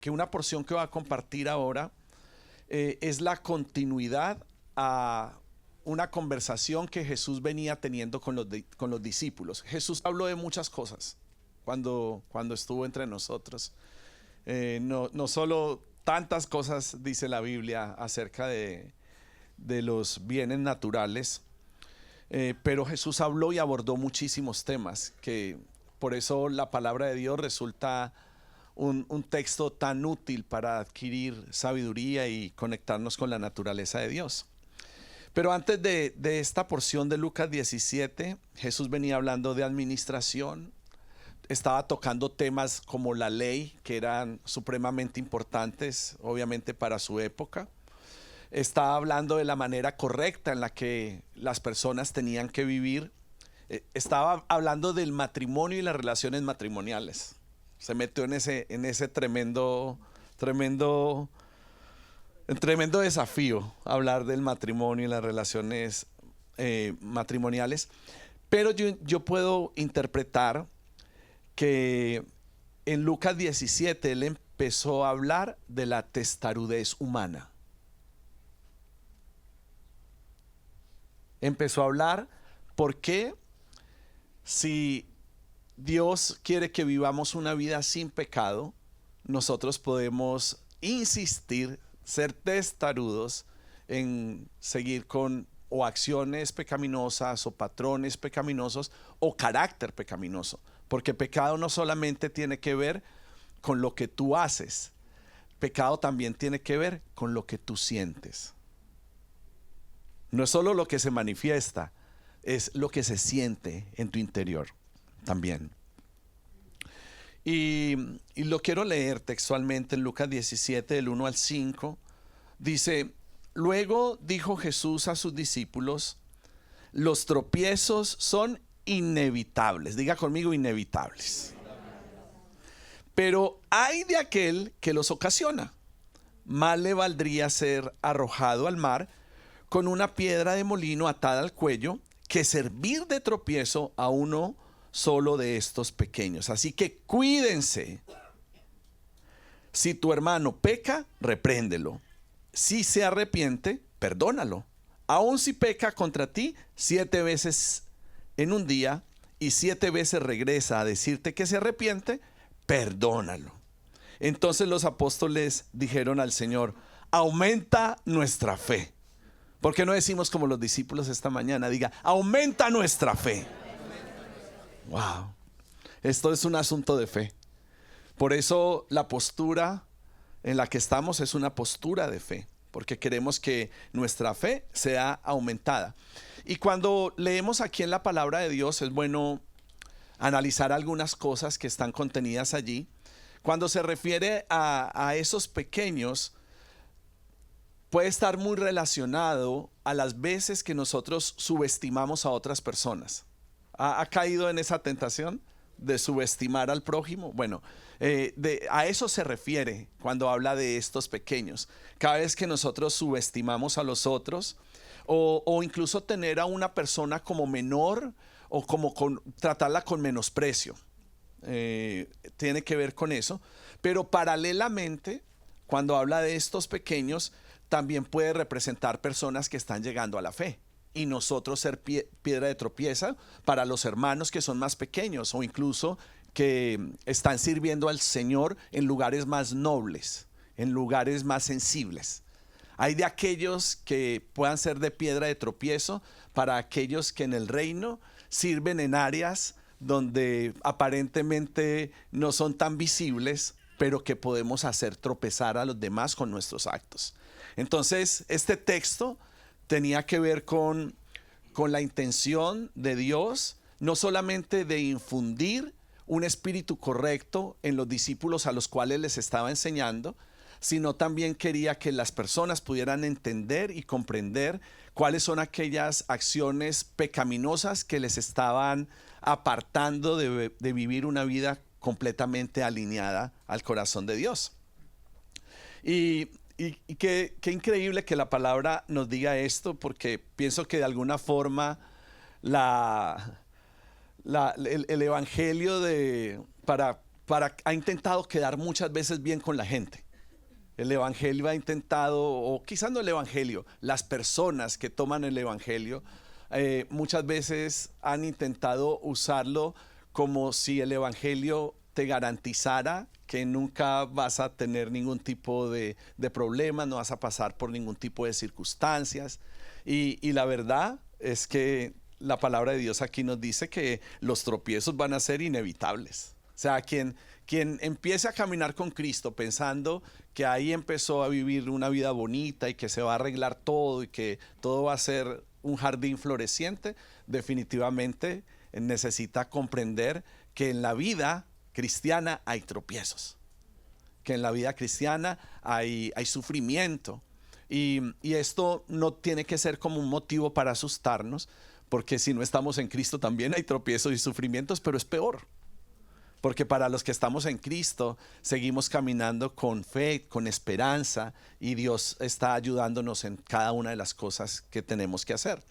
que una porción que voy a compartir ahora es la continuidad a una conversación que Jesús venía teniendo con los discípulos. Jesús habló de muchas cosas cuando estuvo entre nosotros. No solo tantas cosas dice la Biblia acerca de los bienes naturales, pero Jesús habló y abordó muchísimos temas, que por eso la palabra de Dios resulta un texto tan útil para adquirir sabiduría y conectarnos con la naturaleza de Dios. Pero antes de esta porción de Lucas 17, Jesús venía hablando de administración, estaba tocando temas como la ley, que eran supremamente importantes, obviamente para su época. Estaba hablando de la manera correcta en la que las personas tenían que vivir. Estaba hablando del matrimonio y las relaciones matrimoniales. Se metió en ese tremendo desafío, hablar del matrimonio y las relaciones matrimoniales. Pero yo puedo interpretar que en Lucas 17 él empezó a hablar de la testarudez humana. Empezó a hablar porque si Dios quiere que vivamos una vida sin pecado, nosotros podemos insistir, ser testarudos en seguir con o acciones pecaminosas o patrones pecaminosos o carácter pecaminoso. Porque pecado no solamente tiene que ver con lo que tú haces, pecado también tiene que ver con lo que tú sientes. No es solo lo que se manifiesta, es lo que se siente en tu interior también. Y lo quiero leer textualmente en Lucas 17, del 1 al 5. Dice: luego dijo Jesús a sus discípulos: los tropiezos son inevitables. Diga conmigo: inevitables. Pero hay de aquel que los ocasiona. Más le valdría ser arrojado al mar con una piedra de molino atada al cuello que servir de tropiezo a uno solo de estos pequeños. Así que cuídense. Si tu hermano peca, repréndelo. Si se arrepiente, perdónalo. Aun si peca contra ti 7 veces en un día y 7 veces regresa a decirte que se arrepiente, perdónalo. Entonces los apóstoles dijeron al Señor: aumenta nuestra fe. ¿Por qué no decimos como los discípulos esta mañana? Diga: aumenta nuestra fe. Wow. Esto es un asunto de fe. Por eso la postura en la que estamos es una postura de fe, porque queremos que nuestra fe sea aumentada. Y cuando leemos aquí en la palabra de Dios, es bueno analizar algunas cosas que están contenidas allí. Cuando se refiere a esos pequeños, puede estar muy relacionado a las veces que nosotros subestimamos a otras personas. ¿Ha caído en esa tentación de subestimar al prójimo? Bueno, a eso se refiere cuando habla de estos pequeños. Cada vez que nosotros subestimamos a los otros, o incluso tener a una persona como menor, o como tratarla con menosprecio, tiene que ver con eso. Pero paralelamente, cuando habla de estos pequeños, también puede representar personas que están llegando a la fe, y nosotros ser piedra de tropiezo para los hermanos que son más pequeños, o incluso que están sirviendo al Señor en lugares más nobles, en lugares más sensibles. Hay de aquellos que puedan ser de piedra de tropiezo para aquellos que en el reino sirven en áreas donde aparentemente no son tan visibles, pero que podemos hacer tropezar a los demás con nuestros actos. Entonces, este texto tenía que ver con la intención de Dios, no solamente de infundir un espíritu correcto en los discípulos a los cuales les estaba enseñando, sino también quería que las personas pudieran entender y comprender cuáles son aquellas acciones pecaminosas que les estaban apartando de vivir una vida completamente alineada al corazón de Dios. Y qué increíble que la palabra nos diga esto, porque pienso que de alguna forma el evangelio para ha intentado quedar muchas veces bien con la gente. El evangelio ha intentado, o quizás no el evangelio, las personas que toman el evangelio muchas veces han intentado usarlo como si el evangelio te garantizara que nunca vas a tener ningún tipo de problemas, no vas a pasar por ningún tipo de circunstancias. Y la verdad es que la palabra de Dios aquí nos dice que los tropiezos van a ser inevitables. O sea, quien empiece a caminar con Cristo pensando que ahí empezó a vivir una vida bonita y que se va a arreglar todo y que todo va a ser un jardín floreciente, definitivamente necesita comprender que en la vida cristiana hay tropiezos, que en la vida cristiana hay sufrimiento. Y esto no tiene que ser como un motivo para asustarnos, porque si no estamos en Cristo también hay tropiezos y sufrimientos, pero es peor. Porque para los que estamos en Cristo, seguimos caminando con fe, con esperanza, y Dios está ayudándonos en cada una de las cosas que tenemos que hacer.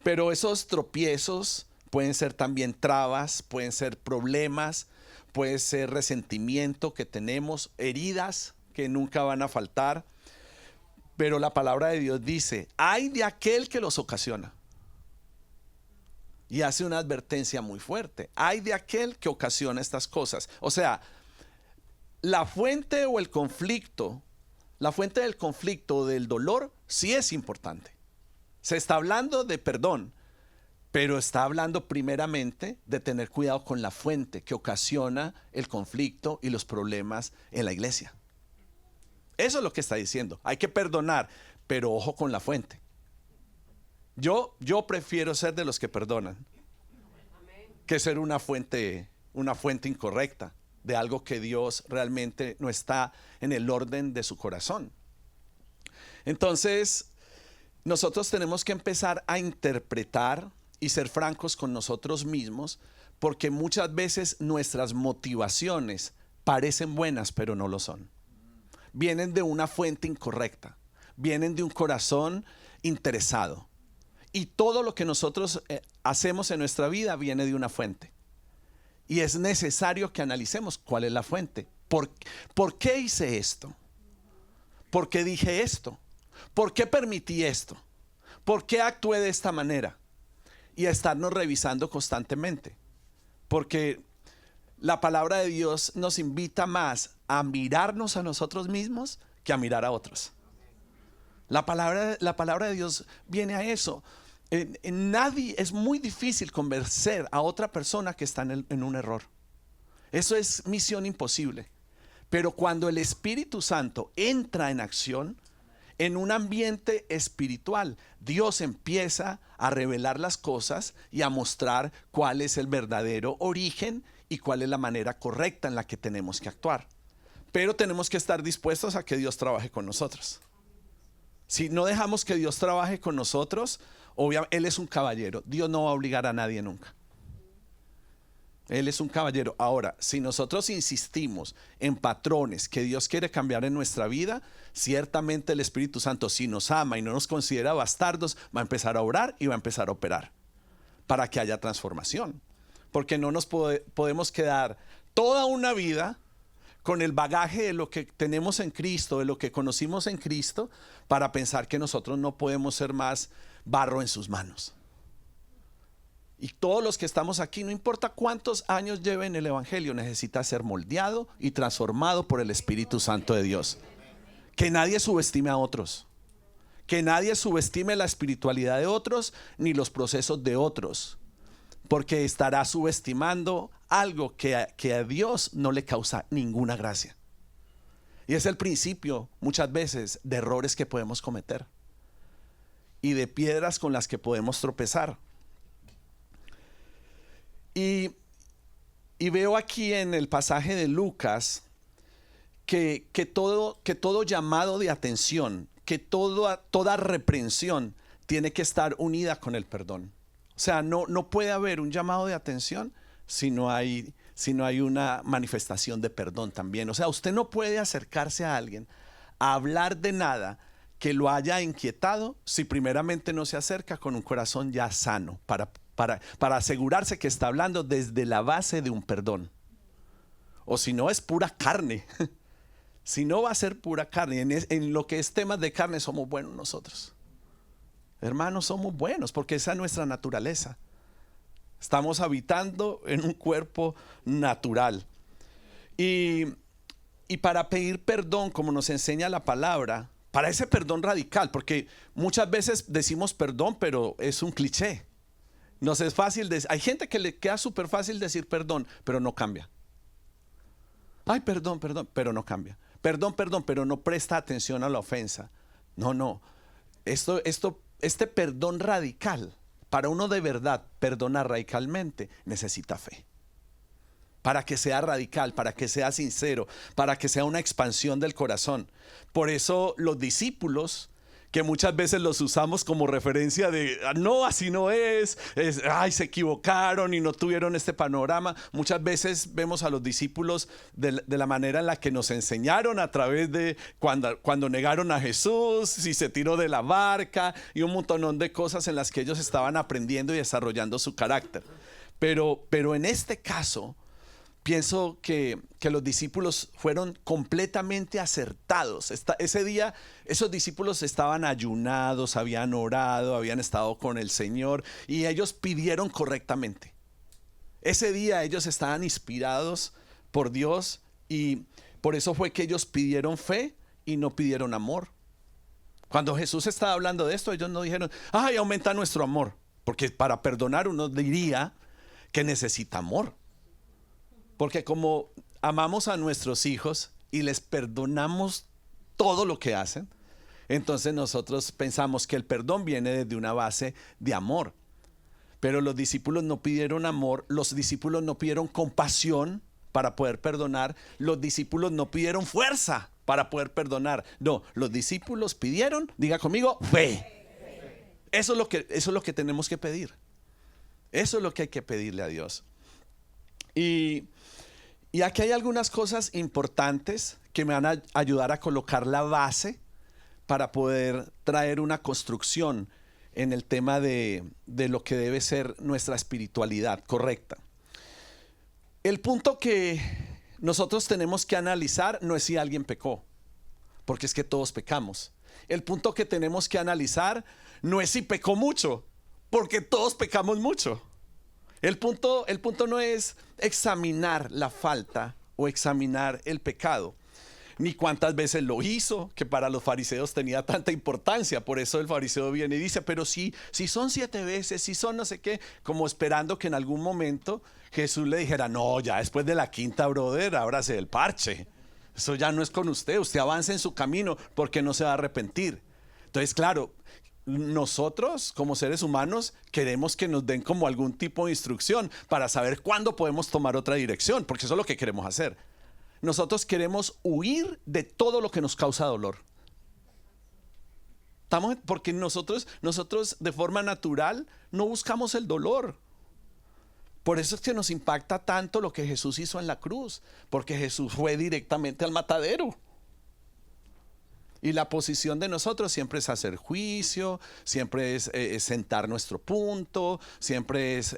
Pero esos tropiezos pueden ser también trabas, pueden ser problemas, puede ser resentimiento que tenemos, heridas que nunca van a faltar. Pero la palabra de Dios dice, ay de aquel que los ocasiona. Y hace una advertencia muy fuerte. Hay de aquel que ocasiona estas cosas. O sea, la fuente o el conflicto, la fuente del conflicto o del dolor sí es importante. Se está hablando de perdón, pero está hablando primeramente de tener cuidado con la fuente que ocasiona el conflicto y los problemas en la iglesia. Eso es lo que está diciendo. Hay que perdonar, pero ojo con la fuente. Yo prefiero ser de los que perdonan que ser una fuente incorrecta de algo que Dios realmente no está en el orden de su corazón. Entonces, nosotros tenemos que empezar a interpretar y ser francos con nosotros mismos, porque muchas veces nuestras motivaciones parecen buenas, pero no lo son. Vienen de una fuente incorrecta, vienen de un corazón interesado. Y todo lo que nosotros hacemos en nuestra vida viene de una fuente. Y es necesario que analicemos cuál es la fuente. ¿Por qué hice esto? ¿Por qué dije esto? ¿Por qué permití esto? ¿Por qué actué de esta manera? Y estarnos revisando constantemente. Porque la palabra de Dios nos invita más a mirarnos a nosotros mismos que a mirar a otros. La palabra de Dios viene a eso. Nadie, es muy difícil convencer a otra persona que está en un error. Eso es misión imposible. Pero cuando el Espíritu Santo entra en acción, en un ambiente espiritual, Dios empieza a revelar las cosas y a mostrar cuál es el verdadero origen y cuál es la manera correcta en la que tenemos que actuar. Pero tenemos que estar dispuestos a que Dios trabaje con nosotros. Si no dejamos que Dios trabaje con nosotros, obviamente Él es un caballero. Dios no va a obligar a nadie nunca. Él es un caballero. Ahora, si nosotros insistimos en patrones que Dios quiere cambiar en nuestra vida, ciertamente el Espíritu Santo, si nos ama y no nos considera bastardos, va a empezar a orar y va a empezar a operar para que haya transformación. Porque no nos podemos quedar toda una vida con el bagaje de lo que tenemos en Cristo, de lo que conocimos en Cristo, para pensar que nosotros no podemos ser más barro en sus manos. Y todos los que estamos aquí, no importa cuántos años lleven el Evangelio, necesita ser moldeado y transformado por el Espíritu Santo de Dios. Que nadie subestime a otros. Que nadie subestime la espiritualidad de otros ni los procesos de otros. Porque estará subestimando algo que a Dios no le causa ninguna gracia. Y es el principio, muchas veces, de errores que podemos cometer. Y de piedras con las que podemos tropezar. Y veo aquí en el pasaje de Lucas que todo llamado de atención, que toda reprensión tiene que estar unida con el perdón. O sea, no puede haber un llamado de atención si no hay una manifestación de perdón también. O sea, usted no puede acercarse a alguien a hablar de nada que lo haya inquietado si primeramente no se acerca con un corazón ya sano para asegurarse que está hablando desde la base de un perdón. o si no es pura carne. Si no va a ser pura carne, en lo que es temas de carne somos buenos nosotros. Hermanos, somos buenos porque esa es nuestra naturaleza. Estamos habitando en un cuerpo natural. Y para pedir perdón, como nos enseña la palabra, para ese perdón radical, porque muchas veces decimos perdón, pero es un cliché. Nos es fácil, hay gente que le queda súper fácil decir perdón, pero no cambia. Ay, perdón, perdón, pero no cambia. Perdón, perdón, pero no presta atención a la ofensa. No. Este perdón radical, para uno de verdad perdonar radicalmente, necesita fe. Para que sea radical, para que sea sincero, para que sea una expansión del corazón. Por eso los discípulos, que muchas veces los usamos como referencia de no, así no ay, se equivocaron y no tuvieron este panorama. Muchas veces vemos a los discípulos de la manera en la que nos enseñaron a través de cuando negaron a Jesús, si se tiró de la barca y un montón de cosas en las que ellos estaban aprendiendo y desarrollando su carácter. Pero en este caso, pienso que los discípulos fueron completamente acertados. Ese día esos discípulos estaban ayunados, habían orado, habían estado con el Señor y ellos pidieron correctamente. Ese día ellos estaban inspirados por Dios y por eso fue que ellos pidieron fe y no pidieron amor. Cuando Jesús estaba hablando de esto, ellos no dijeron, ay, aumenta nuestro amor, porque para perdonar uno diría que necesita amor. Porque como amamos a nuestros hijos y les perdonamos todo lo que hacen, entonces nosotros pensamos que el perdón viene desde una base de amor. Pero los discípulos no pidieron amor, los discípulos no pidieron compasión para poder perdonar, los discípulos no pidieron fuerza para poder perdonar. No, los discípulos pidieron, diga conmigo, fe. Eso es lo que tenemos que pedir. Eso es lo que hay que pedirle a Dios. Y aquí hay algunas cosas importantes que me van a ayudar a colocar la base para poder traer una construcción en el tema de lo que debe ser nuestra espiritualidad correcta. El punto que nosotros tenemos que analizar no es si alguien pecó, porque es que todos pecamos. El punto que tenemos que analizar no es si pecó mucho, porque todos pecamos mucho. El punto no es examinar la falta o examinar el pecado, ni cuántas veces lo hizo, que para los fariseos tenía tanta importancia. Por eso el fariseo viene y dice, pero si son 7 veces, si son no sé qué, como esperando que en algún momento Jesús le dijera, no, ya después de la 5ª, brother, ábrase el parche. Eso ya no es con usted avance en su camino porque no se va a arrepentir. Entonces, claro, nosotros como seres humanos queremos que nos den como algún tipo de instrucción para saber cuándo podemos tomar otra dirección, porque eso es lo que queremos hacer. Nosotros queremos huir de todo lo que nos causa dolor. Porque nosotros de forma natural no buscamos el dolor. Por eso es que nos impacta tanto lo que Jesús hizo en la cruz, porque Jesús fue directamente al matadero. Y la posición de nosotros siempre es hacer juicio, siempre es sentar nuestro punto, siempre es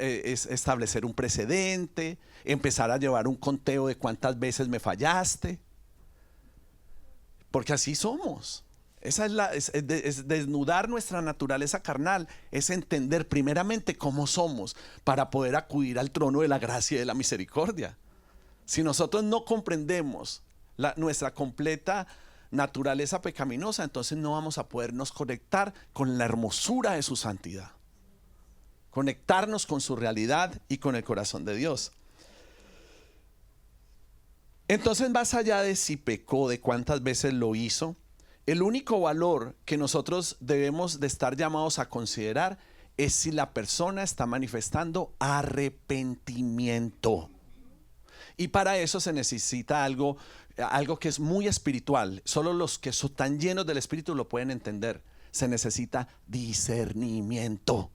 establecer un precedente, empezar a llevar un conteo de cuántas veces me fallaste. Porque así somos. Esa es desnudar nuestra naturaleza carnal, es entender primeramente cómo somos para poder acudir al trono de la gracia y de la misericordia. Si nosotros no comprendemos nuestra completa naturaleza pecaminosa, entonces no vamos a podernos conectar con la hermosura de su santidad, conectarnos con su realidad y con el corazón de Dios. Entonces, más allá de si pecó, de cuántas veces lo hizo, el único valor que nosotros debemos de estar llamados a considerar es si la persona está manifestando arrepentimiento. Y para eso se necesita algo que es muy espiritual. Solo los que son tan llenos del Espíritu lo pueden entender. Se necesita discernimiento.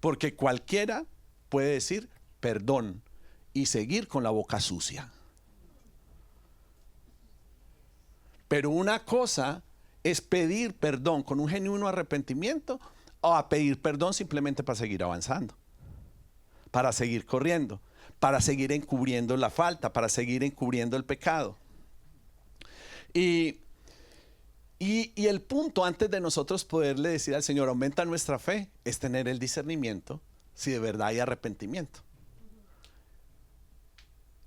Porque cualquiera puede decir perdón y seguir con la boca sucia. Pero una cosa es pedir perdón con un genuino arrepentimiento o a pedir perdón simplemente para seguir avanzando, para seguir corriendo. para seguir encubriendo la falta, para seguir encubriendo el pecado. Y el punto antes de nosotros poderle decir al Señor, aumenta nuestra fe, es tener el discernimiento si de verdad hay arrepentimiento.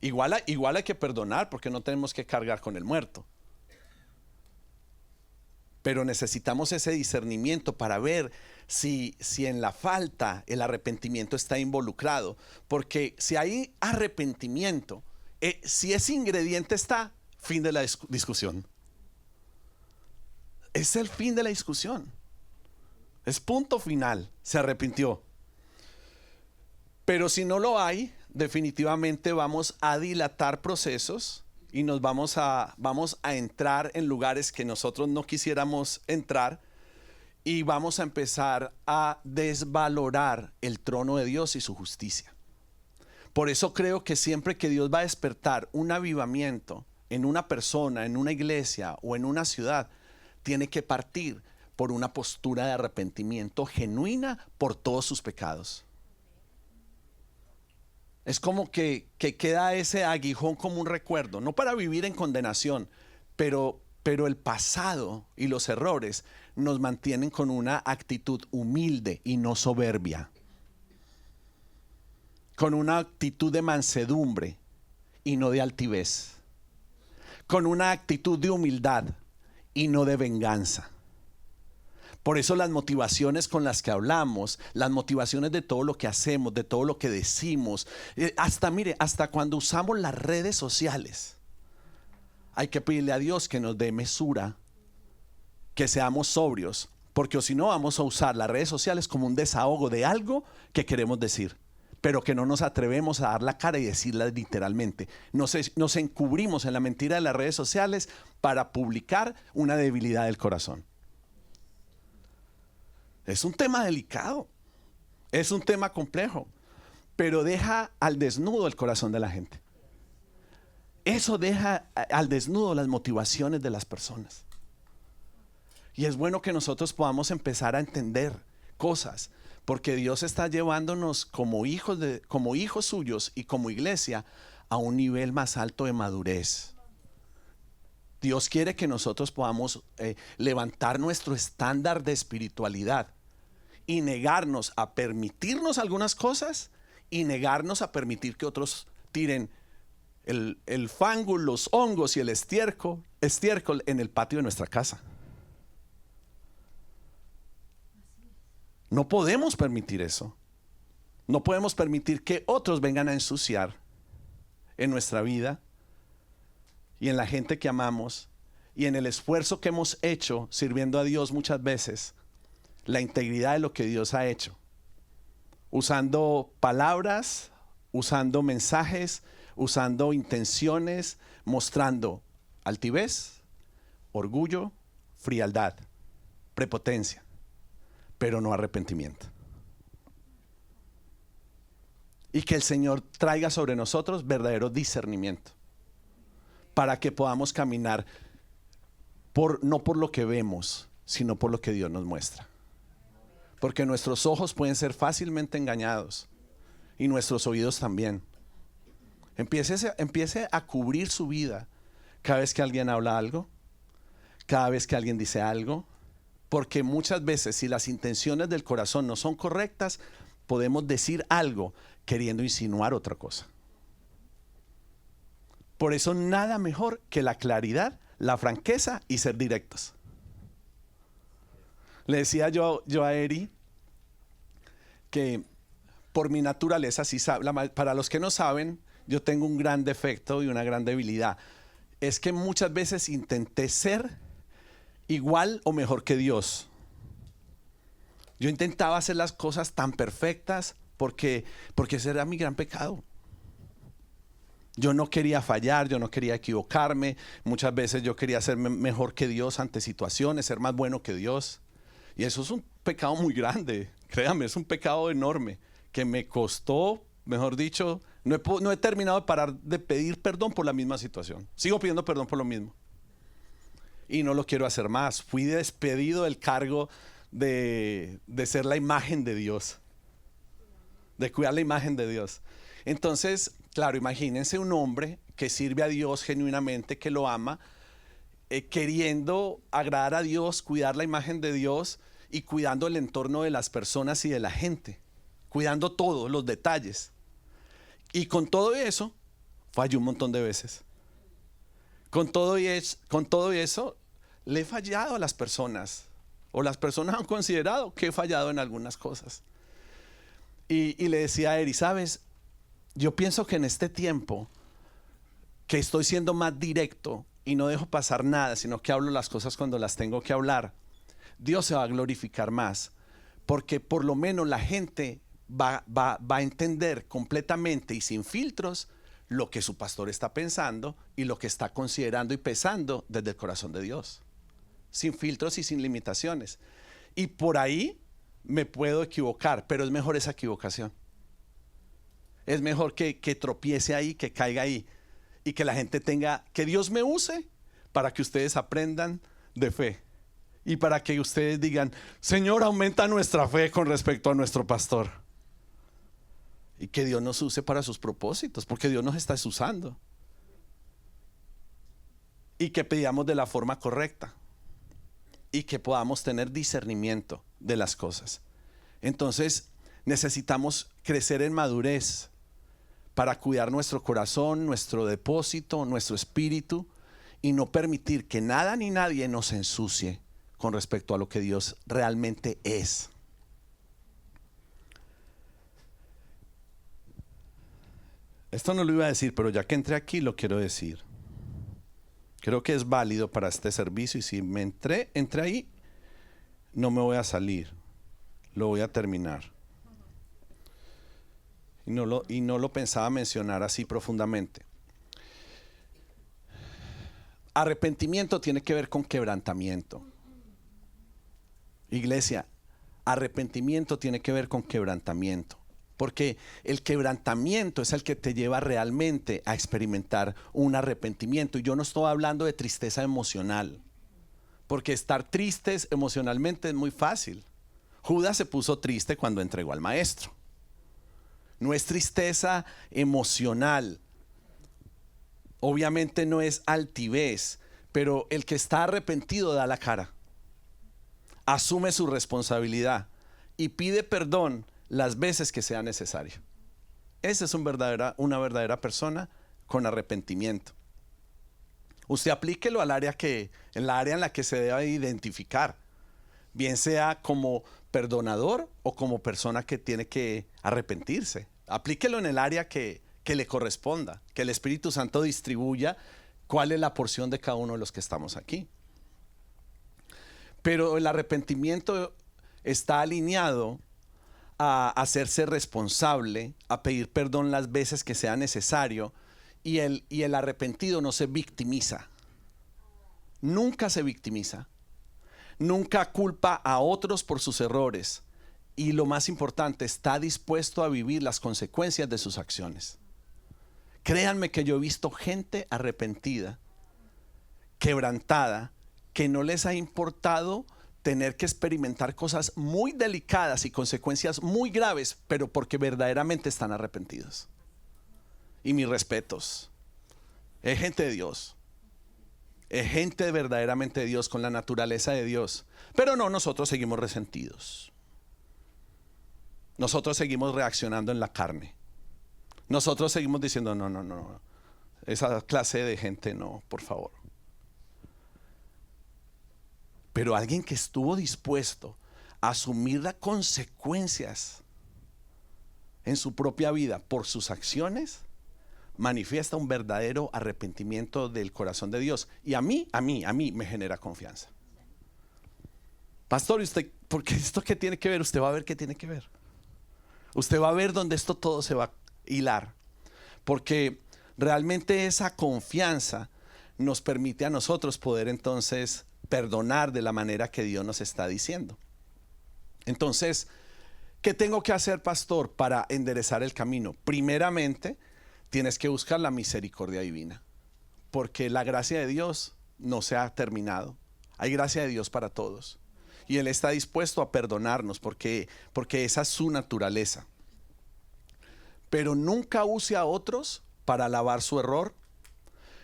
Igual hay que perdonar porque no tenemos que cargar con el muerto. Pero necesitamos ese discernimiento para ver si en la falta el arrepentimiento está involucrado. Porque si hay arrepentimiento, si ese ingrediente está, fin de la discusión. Es el fin de la discusión. Es punto final. Se arrepintió. Pero si no lo hay, definitivamente vamos a dilatar procesos y nos vamos a entrar en lugares que nosotros no quisiéramos entrar y vamos a empezar a desvalorar el trono de Dios y su justicia. Por eso creo que siempre que Dios va a despertar un avivamiento en una persona, en una iglesia o en una ciudad, tiene que partir por una postura de arrepentimiento genuina por todos sus pecados. Es como que queda ese aguijón como un recuerdo, no para vivir en condenación, pero el pasado y los errores nos mantienen con una actitud humilde y no soberbia, con una actitud de mansedumbre y no de altivez, con una actitud de humildad y no de venganza. Por eso las motivaciones con las que hablamos, las motivaciones de todo lo que hacemos, de todo lo que decimos, hasta cuando usamos las redes sociales, hay que pedirle a Dios que nos dé mesura, que seamos sobrios, porque si no vamos a usar las redes sociales como un desahogo de algo que queremos decir, pero que no nos atrevemos a dar la cara y decirla literalmente. Nos encubrimos en la mentira de las redes sociales para publicar una debilidad del corazón. Es un tema delicado, es un tema complejo, pero deja al desnudo el corazón de la gente. Eso deja al desnudo las motivaciones de las personas. Y es bueno que nosotros podamos empezar a entender cosas, porque Dios está llevándonos como hijos suyos y como iglesia a un nivel más alto de madurez. Dios quiere que nosotros podamos levantar nuestro estándar de espiritualidad y negarnos a permitirnos algunas cosas y negarnos a permitir que otros tiren el fango, los hongos y el estiércol en el patio de nuestra casa. No podemos permitir eso. No podemos permitir que otros vengan a ensuciar en nuestra vida y en la gente que amamos y en el esfuerzo que hemos hecho sirviendo a Dios muchas veces, la integridad de lo que Dios ha hecho, usando palabras, usando mensajes, usando intenciones, mostrando altivez, orgullo, frialdad, prepotencia, pero no arrepentimiento. Y que el Señor traiga sobre nosotros verdadero discernimiento para que podamos caminar no por lo que vemos, sino por lo que Dios nos muestra. Porque nuestros ojos pueden ser fácilmente engañados y nuestros oídos también. Empiece a cubrir su vida cada vez que alguien habla algo, cada vez que alguien dice algo, porque muchas veces si las intenciones del corazón no son correctas, podemos decir algo queriendo insinuar otra cosa. Por eso nada mejor que la claridad, la franqueza y ser directos. Le decía yo a Eri que por mi naturaleza, para los que no saben, yo tengo un gran defecto y una gran debilidad. Es que muchas veces intenté ser igual o mejor que Dios. Yo intentaba hacer las cosas tan perfectas porque ese era mi gran pecado. Yo no quería fallar, yo no quería equivocarme. Muchas veces yo quería ser mejor que Dios ante situaciones, ser más bueno que Dios. Y eso es un pecado muy grande, créame, es un pecado enorme que me costó, mejor dicho, no he terminado de parar de pedir perdón por la misma situación. Sigo pidiendo perdón por lo mismo. Y no lo quiero hacer más. Fui despedido del cargo de ser la imagen de Dios, de cuidar la imagen de Dios. Entonces Claro, imagínense un hombre que sirve a Dios genuinamente, que lo ama, queriendo agradar a Dios, cuidar la imagen de Dios y cuidando el entorno de las personas y de la gente, cuidando todos los detalles. Y con todo eso, falló un montón de veces. Con todo eso, le he fallado a las personas, o las personas han considerado que he fallado en algunas cosas. Y le decía a Eri, ¿sabes? Yo pienso que en este tiempo que estoy siendo más directo y no dejo pasar nada, sino que hablo las cosas cuando las tengo que hablar, Dios se va a glorificar más, porque por lo menos la gente va a entender completamente y sin filtros lo que su pastor está pensando y lo que está considerando y pesando desde el corazón de Dios, sin filtros y sin limitaciones. Y por ahí me puedo equivocar, pero es mejor esa equivocación. Es mejor que tropiece ahí, que caiga ahí, y que la gente tenga, que Dios me use para que ustedes aprendan de fe y para que ustedes digan, Señor, aumenta nuestra fe con respecto a nuestro pastor, y que Dios nos use para sus propósitos, porque Dios nos está usando, y que pidamos de la forma correcta y que podamos tener discernimiento de las cosas. Entonces necesitamos crecer en madurez para cuidar nuestro corazón, nuestro depósito, nuestro espíritu, y no permitir que nada ni nadie nos ensucie con respecto a lo que Dios realmente es. Esto no lo iba a decir, pero ya que entré aquí lo quiero decir. Creo que es válido para este servicio, y si me entré ahí, no me voy a salir, lo voy a terminar. Y no lo pensaba mencionar así profundamente. Arrepentimiento tiene que ver con quebrantamiento. Iglesia, arrepentimiento tiene que ver con quebrantamiento. Porque el quebrantamiento es el que te lleva realmente a experimentar un arrepentimiento. Y yo no estoy hablando de tristeza emocional, porque estar tristes emocionalmente es muy fácil. Judas se puso triste cuando entregó al maestro. No es tristeza emocional. Obviamente no es altivez, pero el que está arrepentido da la cara, asume su responsabilidad y pide perdón las veces que sea necesario. Esa es una verdadera persona con arrepentimiento. Usted aplíquelo en la área en la que se debe identificar, bien sea como perdonador o como persona que tiene que arrepentirse. Aplíquelo en el área que le corresponda, que el Espíritu Santo distribuya cuál es la porción de cada uno de los que estamos aquí. Pero el arrepentimiento está alineado a hacerse responsable, a pedir perdón las veces que sea necesario, y el arrepentido no se victimiza. Nunca se victimiza. Nunca culpa a otros por sus errores. Y lo más importante, está dispuesto a vivir las consecuencias de sus acciones. Créanme que yo he visto gente arrepentida, quebrantada, que no les ha importado tener que experimentar cosas muy delicadas y consecuencias muy graves, pero porque verdaderamente están arrepentidos. Y mis respetos. Es gente de Dios. Es gente verdaderamente de Dios, con la naturaleza de Dios. Pero no, nosotros seguimos resentidos. Nosotros seguimos reaccionando en la carne. Nosotros seguimos diciendo, no. Esa clase de gente no, por favor. Pero alguien que estuvo dispuesto a asumir las consecuencias en su propia vida por sus acciones, manifiesta un verdadero arrepentimiento del corazón de Dios. Y a mí me genera confianza. Pastor, ¿y usted, porque esto qué tiene que ver? Usted va a ver qué tiene que ver. Usted va a ver dónde esto todo se va a hilar. Porque realmente esa confianza nos permite a nosotros poder entonces perdonar de la manera que Dios nos está diciendo. Entonces, ¿qué tengo que hacer, pastor, para enderezar el camino? Primeramente, tienes que buscar la misericordia divina, porque la gracia de Dios no se ha terminado. Hay gracia de Dios para todos, y Él está dispuesto a perdonarnos porque esa es su naturaleza. pero nunca use a otros para alabar su error,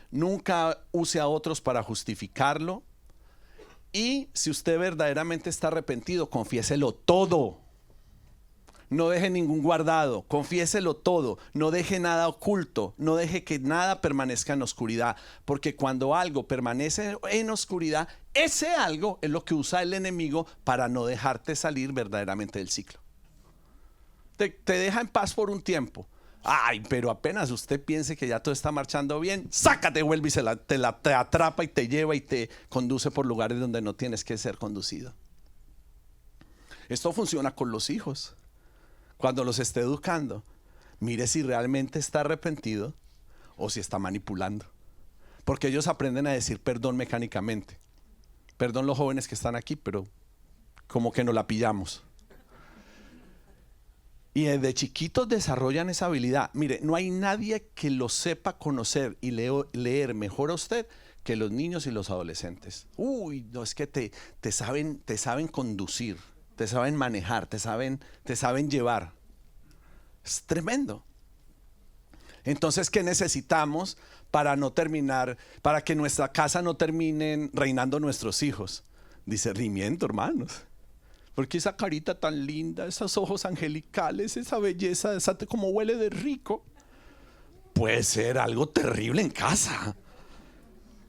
nunca use a otros para justificarlo. Y si usted verdaderamente está arrepentido, confiéselo todo. No deje ningún guardado, confiéselo todo, no deje nada oculto, no deje que nada permanezca en oscuridad, porque cuando algo permanece en oscuridad, ese algo es lo que usa el enemigo para no dejarte salir verdaderamente del ciclo. Te deja en paz por un tiempo. Ay, pero apenas usted piense que ya todo está marchando bien, sácate, vuelve y te atrapa y te lleva y te conduce por lugares donde no tienes que ser conducido. Esto funciona con los hijos. Cuando los esté educando, mire si realmente está arrepentido o si está manipulando. Porque ellos aprenden a decir perdón mecánicamente. Perdón los jóvenes que están aquí, pero como que no la pillamos. Y desde chiquitos desarrollan esa habilidad. Mire, no hay nadie que lo sepa conocer y leer mejor a usted que los niños y los adolescentes. Uy, no, es que te saben conducir, te saben manejar, te saben llevar. Es tremendo. Entonces, ¿qué necesitamos para no terminar, para que nuestra casa no terminen reinando nuestros hijos? Discernimiento, hermanos. Porque esa carita tan linda, esos ojos angelicales, esa belleza, como huele de rico, puede ser algo terrible en casa.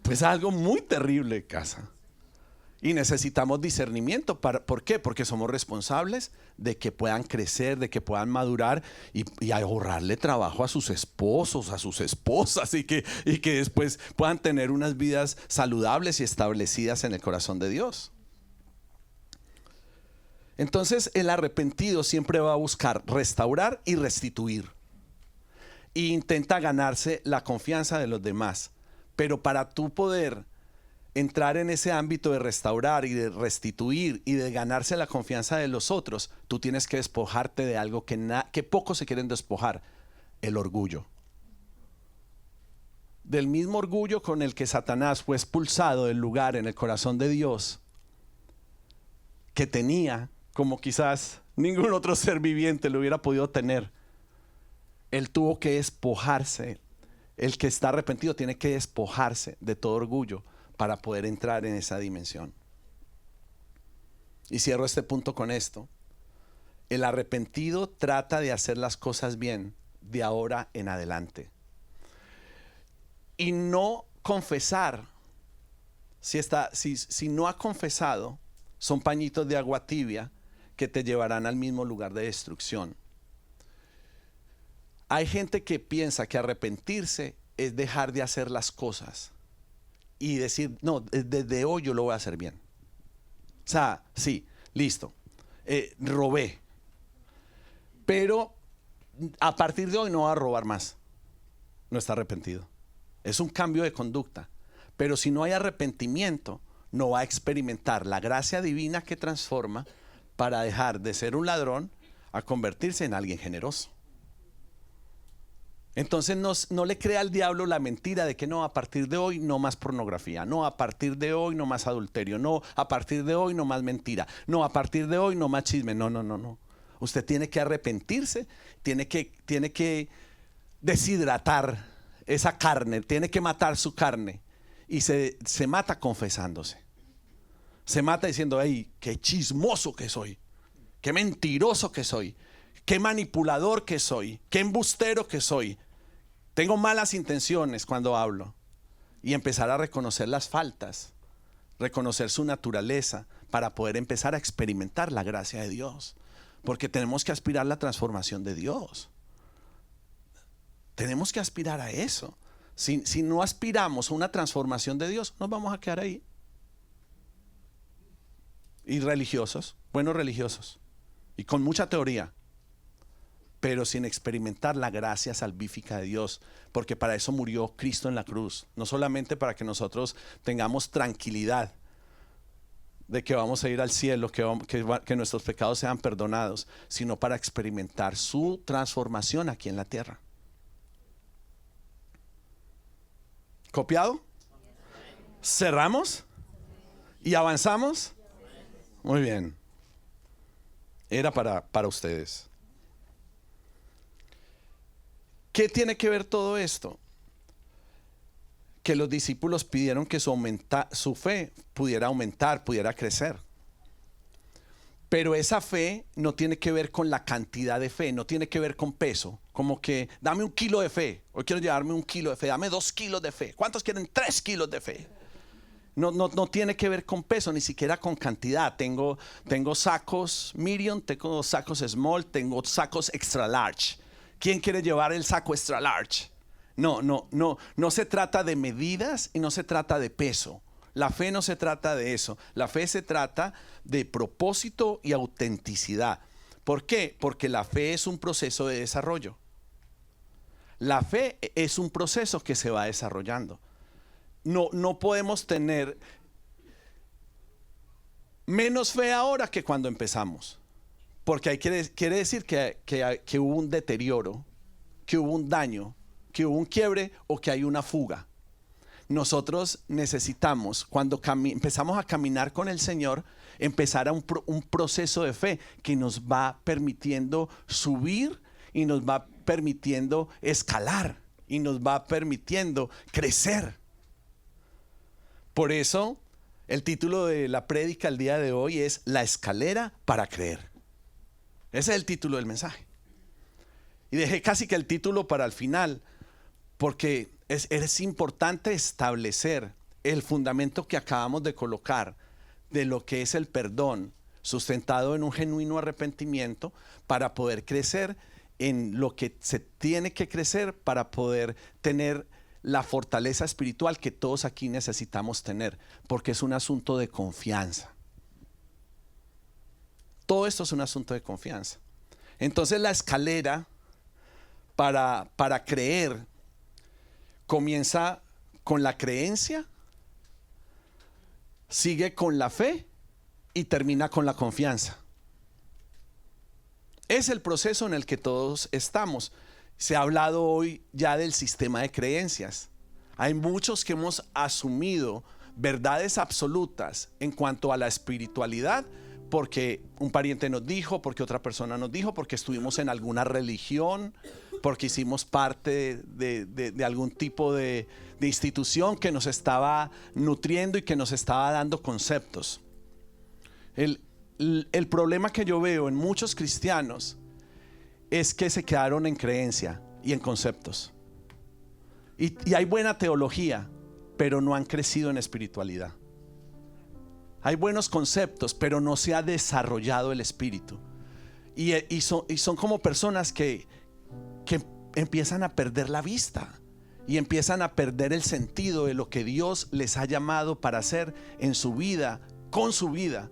Pues algo muy terrible en casa. Y necesitamos discernimiento. ¿Por qué? Porque somos responsables de que puedan crecer, de que puedan madurar y ahorrarle trabajo a sus esposos, a sus esposas y que después puedan tener unas vidas saludables y establecidas en el corazón de Dios. Entonces el arrepentido siempre va a buscar restaurar y restituir. E intenta ganarse la confianza de los demás. Pero para tú poder entrar en ese ámbito de restaurar y de restituir y de ganarse la confianza de los otros, tú tienes que despojarte de algo que pocos se quieren despojar: el orgullo. Del mismo orgullo con el que Satanás fue expulsado del lugar en el corazón de Dios, que tenía, como quizás ningún otro ser viviente lo hubiera podido tener. Él tuvo que despojarse. El que está arrepentido tiene que despojarse de todo orgullo para poder entrar en esa dimensión. Y cierro este punto con esto. El arrepentido trata de hacer las cosas bien de ahora en adelante. Y no confesar. Si no ha confesado, son pañitos de agua tibia que te llevarán al mismo lugar de destrucción. Hay gente que piensa que arrepentirse es dejar de hacer las cosas y decir, no, desde hoy yo lo voy a hacer bien. O sea, sí, listo, robé, pero a partir de hoy no voy a robar más. No está arrepentido. Es un cambio de conducta. Pero si no hay arrepentimiento, no va a experimentar la gracia divina que transforma para dejar de ser un ladrón a convertirse en alguien generoso. Entonces no le crea al diablo la mentira de que no, a partir de hoy no más pornografía, no, a partir de hoy no más adulterio, no, a partir de hoy no más mentira, no, a partir de hoy no más chisme. No. Usted tiene que arrepentirse, tiene que deshidratar esa carne, tiene que matar su carne. Y se mata confesándose. Se mata diciendo, hey, qué chismoso que soy, qué mentiroso que soy, qué manipulador que soy, qué embustero que soy. Tengo malas intenciones cuando hablo. Y empezar a reconocer las faltas, reconocer su naturaleza para poder empezar a experimentar la gracia de Dios. Porque tenemos que aspirar a la transformación de Dios. Tenemos que aspirar a eso. Si no aspiramos a una transformación de Dios, nos vamos a quedar ahí. Y religiosos, buenos religiosos, y con mucha teoría, pero sin experimentar la gracia salvífica de Dios, porque para eso murió Cristo en la cruz, no solamente para que nosotros tengamos tranquilidad de que vamos a ir al cielo, que nuestros pecados sean perdonados, sino para experimentar su transformación aquí en la tierra. ¿Copiado? ¿Cerramos? ¿Y avanzamos? Muy bien. Era para ustedes. ¿Qué tiene que ver todo esto? Que los discípulos pidieron que su fe pudiera aumentar, pudiera crecer. Pero esa fe no tiene que ver con la cantidad de fe, no tiene que ver con peso. Como que dame 1 kilo de fe, hoy quiero llevarme 1 kilo de fe, dame 2 kilos de fe. ¿Cuántos quieren 3 kilos de fe? No tiene que ver con peso, ni siquiera con cantidad. Tengo sacos medium, tengo sacos small, tengo sacos extra large. ¿Quién quiere llevar el saco extra large? No se trata de medidas y no se trata de peso. La fe no se trata de eso. La fe se trata de propósito y autenticidad. ¿Por qué? Porque la fe es un proceso de desarrollo. La fe es un proceso que se va desarrollando. No podemos tener menos fe ahora que cuando empezamos. Porque quiere decir que hubo un deterioro, que hubo un daño, que hubo un quiebre o que hay una fuga. Nosotros necesitamos, cuando empezamos a caminar con el Señor, empezar a un proceso de fe que nos va permitiendo subir y nos va permitiendo escalar y nos va permitiendo crecer. Por eso, el título de la prédica el día de hoy es La escalera para creer. Ese es el título del mensaje. Y dejé casi que el título para el final, porque es importante establecer el fundamento que acabamos de colocar de lo que es el perdón, sustentado en un genuino arrepentimiento, para poder crecer en lo que se tiene que crecer para poder tener la fortaleza espiritual que todos aquí necesitamos tener, porque es un asunto de confianza. Todo esto es un asunto de confianza. Entonces la escalera para creer comienza con la creencia, sigue con la fe y termina con la confianza. Es el proceso en el que todos estamos. Se ha hablado hoy ya del sistema de creencias. Hay muchos que hemos asumido verdades absolutas en cuanto a la espiritualidad, porque un pariente nos dijo, porque otra persona nos dijo, porque estuvimos en alguna religión, porque hicimos parte de algún tipo de institución que nos estaba nutriendo y que nos estaba dando conceptos. El problema que yo veo en muchos cristianos es que se quedaron en creencia y en conceptos. Y hay buena teología, pero no han crecido en espiritualidad. Hay buenos conceptos, pero no se ha desarrollado el espíritu. Y son como personas que empiezan a perder la vista y empiezan a perder el sentido de lo que Dios les ha llamado para hacer en su vida, con su vida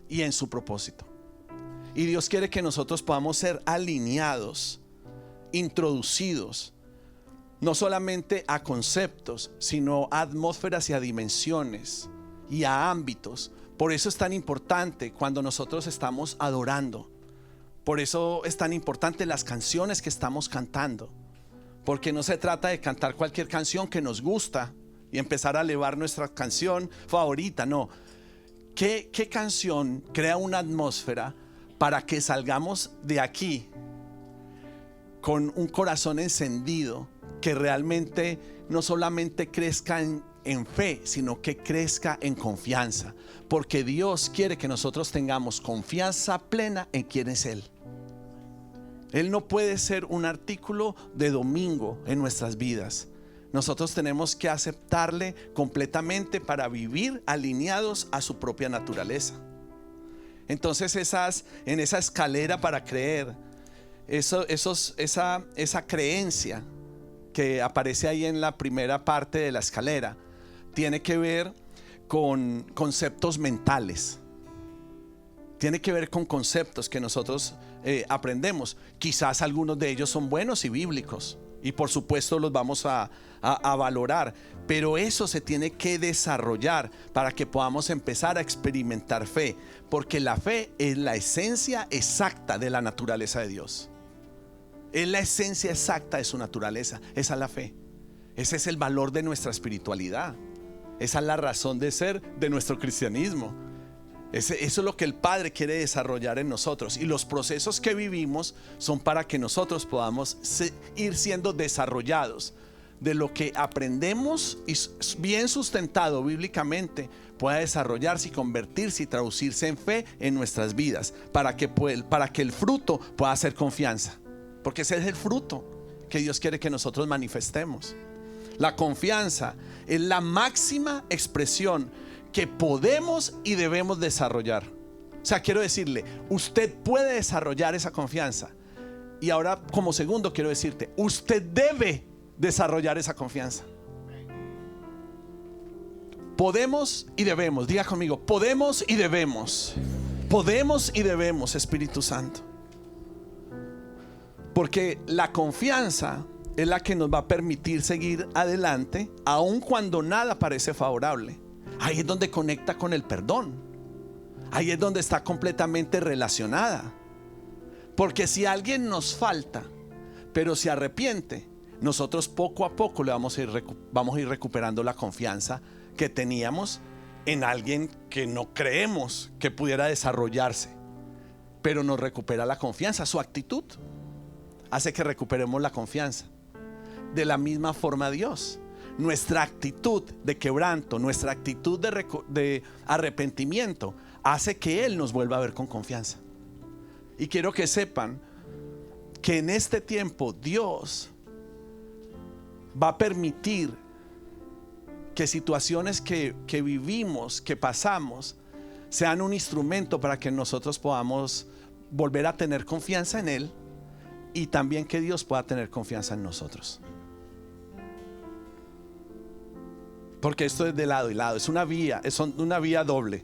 y en su propósito. Y Dios quiere que nosotros podamos ser alineados, introducidos, no solamente a conceptos, sino a atmósferas y a dimensiones y a ámbitos. Por eso es tan importante cuando nosotros estamos adorando. Por eso es tan importante las canciones que estamos cantando. Porque no se trata de cantar cualquier canción que nos gusta y empezar a elevar nuestra canción favorita, no. ¿Qué canción crea una atmósfera para que salgamos de aquí con un corazón encendido, que realmente no solamente crezca en fe, sino que crezca en confianza? Porque Dios quiere que nosotros tengamos confianza plena en quién es Él. Él no puede ser un artículo de domingo en nuestras vidas. Nosotros tenemos que aceptarle completamente para vivir alineados a su propia naturaleza. Entonces en esa escalera para creer, esa creencia que aparece ahí en la primera parte de la escalera, tiene que ver con conceptos mentales. Tiene que ver con conceptos que nosotros aprendemos. Quizás algunos de ellos son buenos y bíblicos, y por supuesto los vamos a valorar, pero eso se tiene que desarrollar para que podamos empezar a experimentar fe, porque la fe es la esencia exacta de la naturaleza de Dios. Es la esencia exacta de su naturaleza. Esa es la fe. Ese es el valor de nuestra espiritualidad. Esa es la razón de ser de nuestro cristianismo. Eso es lo que el Padre quiere desarrollar en nosotros. Y los procesos que vivimos son para que nosotros podamos ir siendo desarrollados. De lo que aprendemos y bien sustentado bíblicamente pueda desarrollarse y convertirse y traducirse en fe en nuestras vidas. Para que el fruto pueda ser confianza. Porque ese es el fruto que Dios quiere que nosotros manifestemos. La confianza es la máxima expresión que podemos y debemos desarrollar. O sea, quiero decirle, usted puede desarrollar esa confianza. Y ahora, como segundo, quiero decirte, usted debe desarrollar esa confianza. Podemos y debemos. Diga conmigo, podemos y debemos. Podemos y debemos, Espíritu Santo. Porque la confianza es la que nos va a permitir seguir adelante, aun cuando nada parece favorable. Ahí es donde conecta con el perdón. Ahí es donde está completamente relacionada. Porque si alguien nos falta, pero se arrepiente, nosotros poco a poco le vamos a ir recuperando la confianza que teníamos en alguien que no creemos que pudiera desarrollarse. Pero nos recupera la confianza. Su actitud hace que recuperemos la confianza. De la misma forma Dios. Nuestra actitud de quebranto, nuestra actitud de arrepentimiento hace que Él nos vuelva a ver con confianza. Y quiero que sepan que en este tiempo Dios va a permitir que situaciones que vivimos, que pasamos, sean un instrumento para que nosotros podamos volver a tener confianza en Él y también que Dios pueda tener confianza en nosotros. Porque esto es de lado y lado, es una vía doble,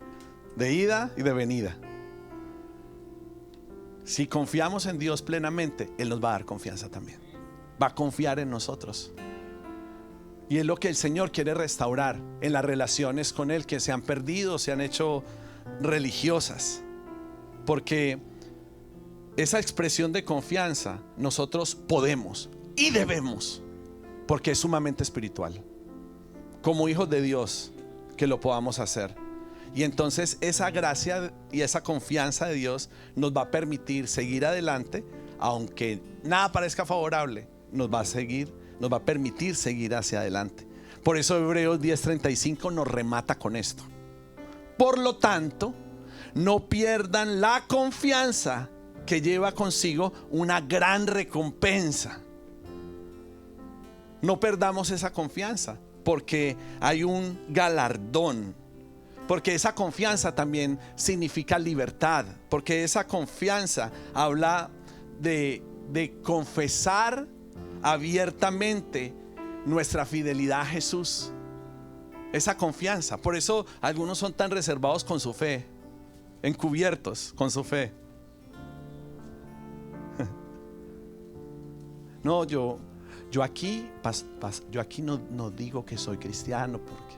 de ida y de venida. Si confiamos en Dios plenamente, Él nos va a dar confianza también. Va a confiar en nosotros. Y es lo que el Señor quiere restaurar en las relaciones con Él, que se han perdido, se han hecho religiosas. Porque esa expresión de confianza nosotros podemos y debemos, porque es sumamente espiritual. Como hijos de Dios, que lo podamos hacer. Y entonces esa gracia y esa confianza de Dios nos va a permitir seguir adelante, aunque nada parezca favorable, nos va a permitir seguir hacia adelante. Por eso Hebreos 10:35 nos remata con esto. Por lo tanto, no pierdan la confianza, que lleva consigo una gran recompensa. No perdamos esa confianza, porque hay un galardón. Porque esa confianza también significa libertad. Porque esa confianza habla de confesar abiertamente nuestra fidelidad a Jesús. Esa confianza. Por eso algunos son tan reservados con su fe, encubiertos con su fe. No, yo aquí no digo que soy cristiano, porque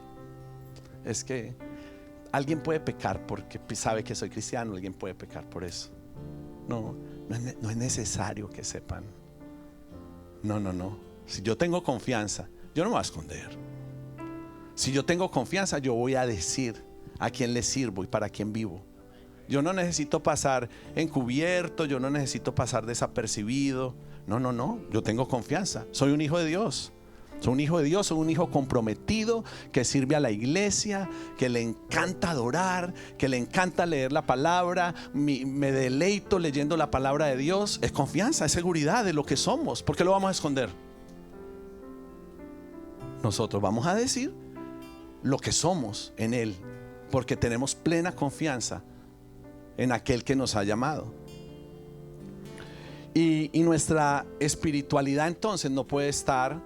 es que alguien puede pecar porque sabe que soy cristiano. Alguien puede pecar por eso. No es necesario que sepan. No. Si yo tengo confianza, yo no me voy a esconder. Si yo tengo confianza, yo voy a decir a quién le sirvo y para quién vivo. Yo no necesito pasar encubierto, yo no necesito pasar desapercibido. No, yo tengo confianza. Soy un hijo de Dios. Soy un hijo de Dios, soy un hijo comprometido que sirve a la iglesia, que le encanta adorar, que le encanta leer la palabra. Me deleito leyendo la palabra de Dios. Es confianza, es seguridad de lo que somos. ¿Por qué lo vamos a esconder? Nosotros vamos a decir lo que somos en Él, porque tenemos plena confianza en aquel que nos ha llamado. Y nuestra espiritualidad entonces no puede estar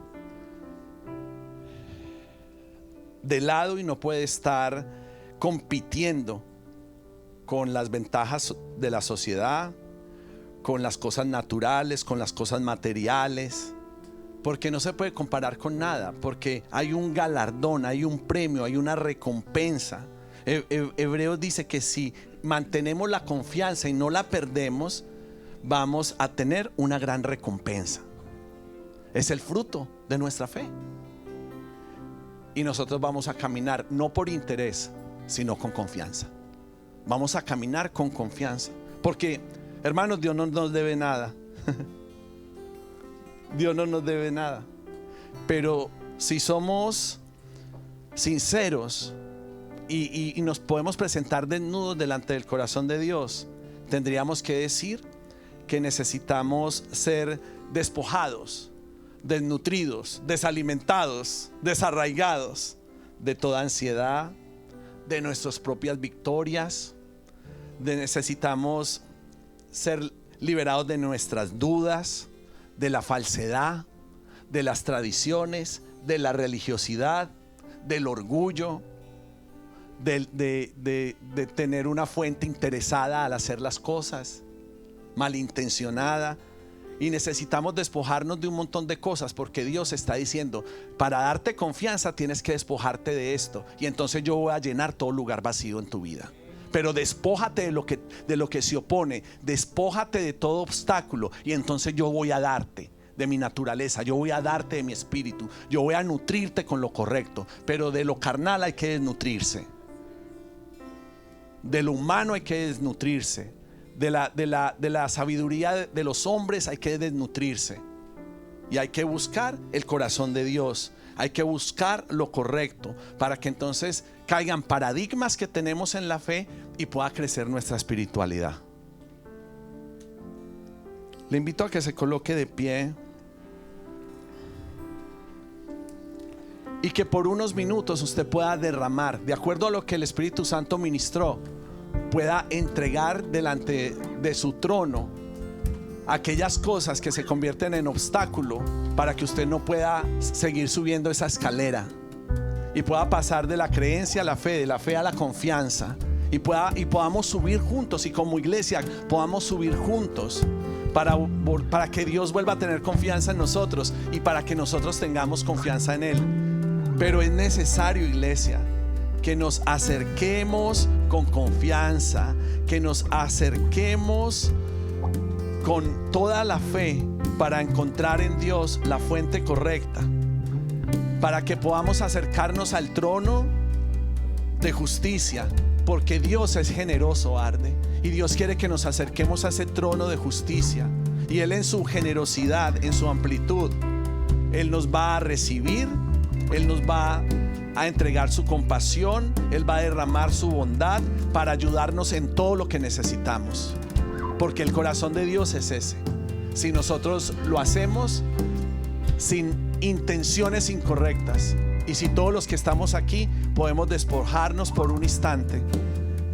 de lado y no puede estar compitiendo con las ventajas de la sociedad, con las cosas naturales, con las cosas materiales, porque no se puede comparar con nada, porque hay un galardón, hay un premio, hay una recompensa. Hebreos dice que si mantenemos la confianza y no la perdemos, vamos a tener una gran recompensa. Es el fruto de nuestra fe. Y nosotros vamos a caminar no por interés, sino con confianza. Vamos a caminar con confianza. Porque, hermanos, Dios no nos debe nada. Dios no nos debe nada. Pero si somos sinceros y nos podemos presentar desnudos delante del corazón de Dios, tendríamos que decir que necesitamos ser despojados, desnutridos, desalimentados, desarraigados de toda ansiedad, de nuestras propias victorias. Necesitamos ser liberados de nuestras dudas, de la falsedad, de las tradiciones, de la religiosidad, del orgullo, de tener una fuente interesada al hacer las cosas, malintencionada. Y necesitamos despojarnos de un montón de cosas, porque Dios está diciendo: para darte confianza tienes que despojarte de esto, y entonces yo voy a llenar todo lugar vacío en tu vida. Pero despójate de lo que se opone, despójate de todo obstáculo, y entonces yo voy a darte de mi naturaleza, yo voy a darte de mi espíritu, yo voy a nutrirte con lo correcto. Pero de lo carnal hay que desnutrirse, de lo humano hay que desnutrirse, de la sabiduría de los hombres hay que desnutrirse. Y hay que buscar el corazón de Dios, hay que buscar lo correcto, para que entonces caigan paradigmas que tenemos en la fe y pueda crecer nuestra espiritualidad. Le invito a que se coloque de pie y que por unos minutos usted pueda derramar, de acuerdo a lo que el Espíritu Santo ministró, pueda entregar delante de su trono aquellas cosas que se convierten en obstáculo para que usted no pueda seguir subiendo esa escalera y pueda pasar de la creencia a la fe, de la fe a la confianza, y podamos subir juntos, y como iglesia podamos subir juntos para que Dios vuelva a tener confianza en nosotros y para que nosotros tengamos confianza en Él. Pero es necesario, iglesia, que nos acerquemos con confianza, que nos acerquemos con toda la fe para encontrar en Dios la fuente correcta, para que podamos acercarnos al trono de justicia, porque Dios es generoso, arde, y Dios quiere que nos acerquemos a ese trono de justicia, y Él en su generosidad, en su amplitud, Él nos va a recibir, Él nos va a entregar su compasión, Él va a derramar su bondad para ayudarnos en todo lo que necesitamos, porque el corazón de Dios es ese. Si nosotros lo hacemos sin intenciones incorrectas, y si todos los que estamos aquí podemos despojarnos por un instante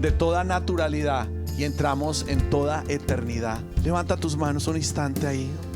de toda naturalidad y entramos en toda eternidad. Levanta tus manos un instante ahí.